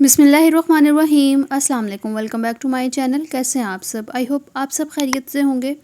बिस्मिल्लाहिर्रहमानिर्रहीम। अस्सलाम वालेकुम। Welcome back to my channel. कैसे हैं आप सब? आई होप आप सब खैरियत से होंगे।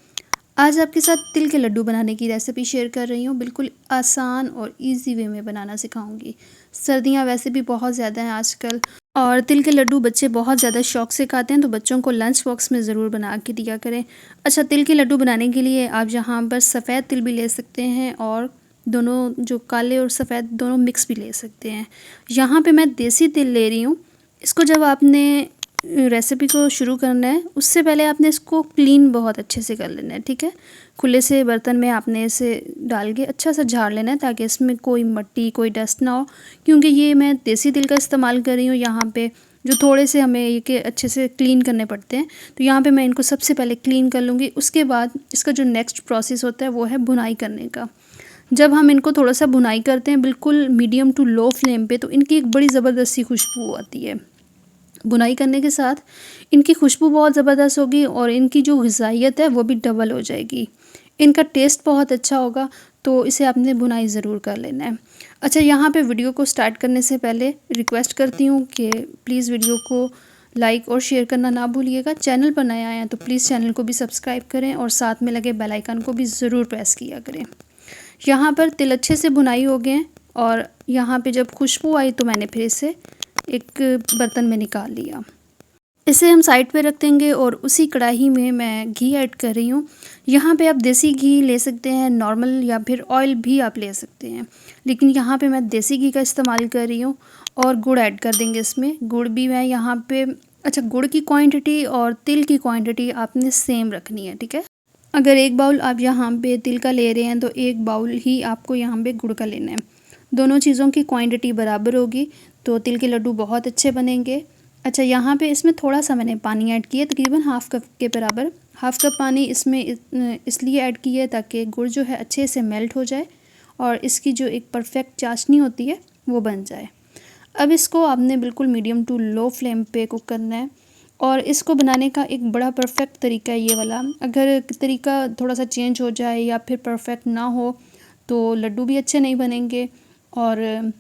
आज आपके साथ तिल के लड्डू बनाने की रेसिपी शेयर कर रही हूँ। बिल्कुल आसान और इजी वे में बनाना सिखाऊंगी। सर्दियाँ वैसे भी बहुत ज़्यादा हैं आजकल और तिल के लड्डू बच्चे बहुत ज़्यादा शौक से खाते हैं, तो बच्चों को लंच बॉक्स में ज़रूर बना के दिया करें। अच्छा, तिल के लड्डू बनाने के लिए आप यहाँ पर सफ़ेद तिल भी ले सकते हैं और दोनों जो काले और सफ़ेद दोनों मिक्स भी ले सकते हैं। यहाँ पे मैं देसी तिल ले रही हूँ। इसको जब आपने रेसिपी को शुरू करना है उससे पहले आपने इसको क्लीन बहुत अच्छे से कर लेना है, ठीक है। खुले से बर्तन में आपने इसे डाल के अच्छा सा झाड़ लेना है ताकि इसमें कोई मिट्टी कोई डस्ट ना हो, क्योंकि ये मैं देसी तिल का इस्तेमाल कर रही हूँ यहाँ पे, जो थोड़े से हमें ये के अच्छे से क्लीन करने पड़ते हैं। तो यहाँ पे मैं इनको सबसे पहले क्लीन कर लूँगी। उसके बाद इसका जो नेक्स्ट प्रोसेस होता है वो है भुनाई करने का। जब हम इनको थोड़ा सा भुनाई करते हैं बिल्कुल मीडियम टू लो फ्लेम पे, तो इनकी एक बड़ी ज़बरदस्त सी खुशबू आती है। भुनाई करने के साथ इनकी खुशबू बहुत ज़बरदस्त होगी और इनकी जो ग़िज़ाइयत है वो भी डबल हो जाएगी। इनका टेस्ट बहुत अच्छा होगा, तो इसे आपने भुनाई ज़रूर कर लेना है। अच्छा, यहाँ पे वीडियो को स्टार्ट करने से पहले रिक्वेस्ट करती हूँ कि प्लीज़ वीडियो को लाइक और शेयर करना ना भूलिएगा। चैनल पर नए आए हैं तो प्लीज़ चैनल को भी सब्सक्राइब करें और साथ में लगे बेल आइकन को भी ज़रूर प्रेस किया करें। यहाँ पर तिल अच्छे से भुनाई हो गए हैं और यहाँ पे जब खुशबू आई तो मैंने फिर इसे एक बर्तन में निकाल लिया। इसे हम साइड पे रख देंगे और उसी कढ़ाई में मैं घी ऐड कर रही हूँ। यहाँ पे आप देसी घी ले सकते हैं, नॉर्मल या फिर ऑयल भी आप ले सकते हैं, लेकिन यहाँ पे मैं देसी घी का इस्तेमाल कर रही हूँ। और गुड़ ऐड कर देंगे इसमें। गुड़ भी मैं यहाँ पे, अच्छा, गुड़ की क्वांटिटी और तिल की क्वांटिटी आपने सेम रखनी है, ठीक है। अगर एक बाउल आप यहाँ पे तिल का ले रहे हैं तो एक बाउल ही आपको यहाँ पे गुड़ का लेना है। दोनों चीज़ों की क्वांटिटी बराबर होगी तो तिल के लड्डू बहुत अच्छे बनेंगे। अच्छा, यहाँ पे इसमें थोड़ा सा मैंने पानी ऐड किया, तकरीबन हाफ़ कप के बराबर। हाफ़ कप पानी इसमें इसलिए ऐड किया है ताकि गुड़ जो है अच्छे से मेल्ट हो जाए और इसकी जो एक परफेक्ट चाशनी होती है वो बन जाए। अब इसको आपने बिल्कुल मीडियम टू लो फ्लेम पे कुक करना है। और इसको बनाने का एक बड़ा परफेक्ट तरीका है ये वाला। अगर तरीका थोड़ा सा चेंज हो जाए या फिर परफेक्ट ना हो तो लड्डू भी अच्छे नहीं बनेंगे और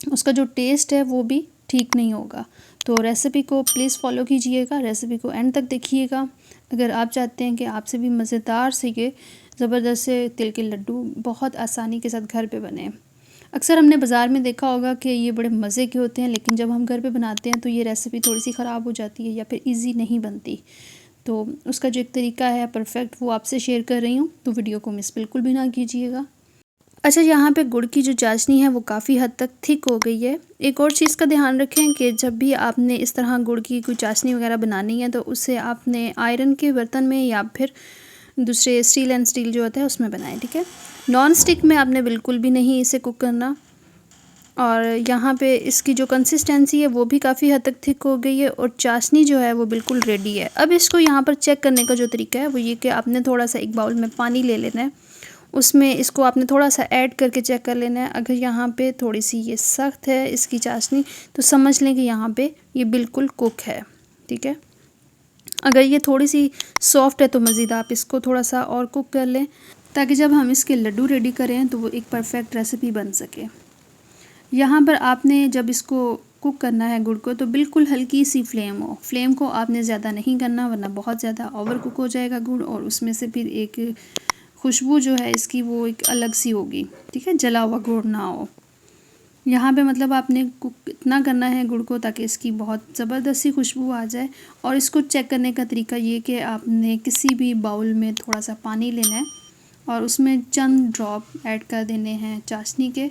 उसका जो टेस्ट है वो भी ठीक नहीं होगा। तो रेसिपी को प्लीज़ फॉलो कीजिएगा, रेसिपी को एंड तक देखिएगा अगर आप चाहते हैं कि आपसे भी मज़ेदार से ये ज़बरदस्त से तिल के लड्डू बहुत आसानी के साथ घर पे बने। अक्सर हमने बाज़ार में देखा होगा कि ये बड़े मज़े के होते हैं, लेकिन जब हम घर पे बनाते हैं तो ये रेसिपी थोड़ी सी ख़राब हो जाती है या फिर इजी नहीं बनती। तो उसका जो एक तरीका है परफेक्ट वो आपसे शेयर कर रही हूँ, तो वीडियो को मिस बिल्कुल भी ना कीजिएगा। अच्छा, यहाँ पे गुड़ की जो चाशनी है वो काफ़ी हद तक थिक हो गई है। एक और चीज़ का ध्यान रखें कि जब भी आपने इस तरह गुड़ की कोई चाशनी वगैरह बनानी है तो उसे आपने आयरन के बर्तन में या फिर दूसरे स्टील एंड स्टील जो होता है उसमें बनाएं, ठीक है। नॉन स्टिक में आपने बिल्कुल भी नहीं इसे कुक करना। और यहाँ पे इसकी जो कंसिस्टेंसी है वो भी काफ़ी हद तक थिक हो गई है और चाशनी जो है वो बिल्कुल रेडी है। अब इसको यहाँ पर चेक करने का जो तरीका है वो ये कि आपने थोड़ा सा एक बाउल में पानी ले लेना है, उसमें इसको आपने थोड़ा सा ऐड करके चेक कर लेना है। अगर यहाँ पे थोड़ी सी ये सख्त है इसकी चाशनी तो समझ लें कि यहाँ पे ये बिल्कुल कुक है, ठीक है। अगर ये थोड़ी सी सॉफ्ट है तो मज़ीद आप इसको थोड़ा सा और कुक कर लें ताकि जब हम इसके लड्डू रेडी करें तो वो एक परफेक्ट रेसिपी बन सके। यहाँ पर आपने जब इसको कुक करना है गुड़ को तो बिल्कुल हल्की सी फ्लेम हो। फ्लेम को आपने ज़्यादा नहीं करना वरना बहुत ज़्यादा ओवर कुक हो जाएगा गुड़ और उसमें से फिर एक खुशबू जो है इसकी वो एक अलग सी होगी, ठीक है, जला हुआ गुड़ ना हो। यहाँ पे मतलब आपने कुक इतना करना है गुड़ को ताकि इसकी बहुत ज़बरदस्त सी खुशबू आ जाए। और इसको चेक करने का तरीका ये कि आपने किसी भी बाउल में थोड़ा सा पानी लेना है और उसमें चंद ड्रॉप ऐड कर देने हैं चाशनी के।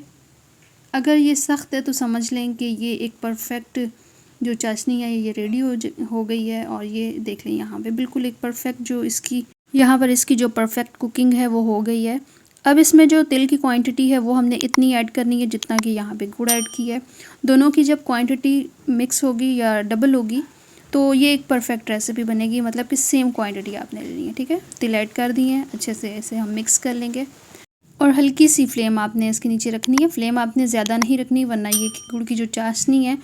अगर ये सख्त है तो समझ लें कि ये एक परफेक्ट जो चाशनी है ये रेडी हो गई है। और ये देख लें यहाँ पे बिल्कुल एक परफेक्ट जो इसकी यहाँ पर इसकी जो परफेक्ट कुकिंग है वो हो गई है। अब इसमें जो तिल की क्वांटिटी है वो हमने इतनी ऐड करनी है जितना कि यहाँ पे गुड़ ऐड की है। दोनों की जब क्वांटिटी मिक्स होगी या डबल होगी तो ये एक परफेक्ट रेसिपी बनेगी, मतलब कि सेम क्वांटिटी आपने लेनी है, ठीक है। तिल ऐड कर दिए हैं, अच्छे से इसे हम मिक्स कर लेंगे और हल्की सी फ्लेम आपने इसके नीचे रखनी है। फ्लेम आपने ज़्यादा नहीं रखनी वरना ये गुड़ की जो चाशनी है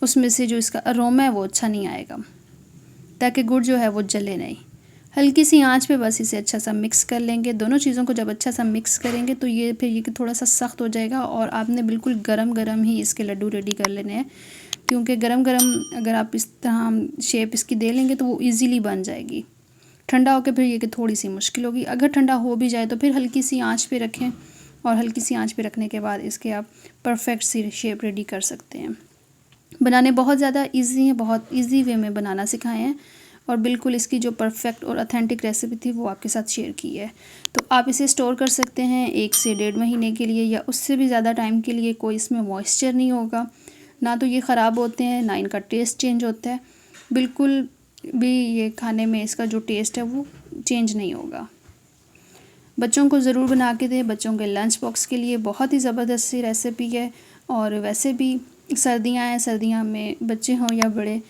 उसमें से जो इसका अरोमा है वो अच्छा नहीं आएगा, ताकि गुड़ जो है वो जले नहीं। हल्की सी आंच पे बस इसे अच्छा सा मिक्स कर लेंगे। दोनों चीज़ों को जब अच्छा सा मिक्स करेंगे तो ये थोड़ा सा सख्त हो जाएगा और आपने बिल्कुल गरम गरम ही इसके लड्डू रेडी कर लेने हैं, क्योंकि गरम गरम अगर आप इस तरह शेप इसकी दे लेंगे तो वो इजीली बन जाएगी। ठंडा होकर फिर ये कि थोड़ी सी मुश्किल होगी। अगर ठंडा हो भी जाए तो फिर हल्की सी आंच पे रखें, और हल्की सी आंच पे रखने के बाद इसके आप परफेक्ट सी शेप रेडी कर सकते हैं। बनाने बहुत ज़्यादा इजी हैं, बहुत इजी वे में बनाना सिखाए हैं, और बिल्कुल इसकी जो परफेक्ट और ऑथेंटिक रेसिपी थी वो आपके साथ शेयर की है। तो आप इसे स्टोर कर सकते हैं 1 से 1.5 महीने के लिए या उससे भी ज़्यादा टाइम के लिए। कोई इसमें मॉइस्चर नहीं होगा, ना तो ये ख़राब होते हैं, ना इनका टेस्ट चेंज होता है। बिल्कुल भी ये खाने में इसका जो टेस्ट है वो चेंज नहीं होगा। बच्चों को ज़रूर बना के दें, बच्चों के लंच बॉक्स के लिए बहुत ही ज़बरदस्त सी रेसिपी है। और वैसे भी सर्दियाँ हैं, सर्दियाँ में बच्चे हों या बड़े,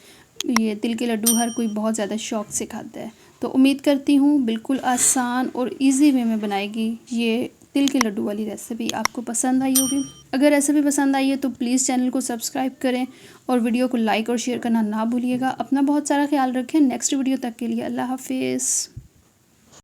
ये तिल के लड्डू हर कोई बहुत ज़्यादा शौक़ से खाता है। तो उम्मीद करती हूँ बिल्कुल आसान और इजी वे में बनाएगी ये तिल के लड्डू वाली रेसिपी आपको पसंद आई होगी। अगर रेसिपी पसंद आई है तो प्लीज़ चैनल को सब्सक्राइब करें और वीडियो को लाइक और शेयर करना ना भूलिएगा। अपना बहुत सारा ख्याल रखें। नेक्स्ट वीडियो तक के लिए अल्लाह हाफिज़।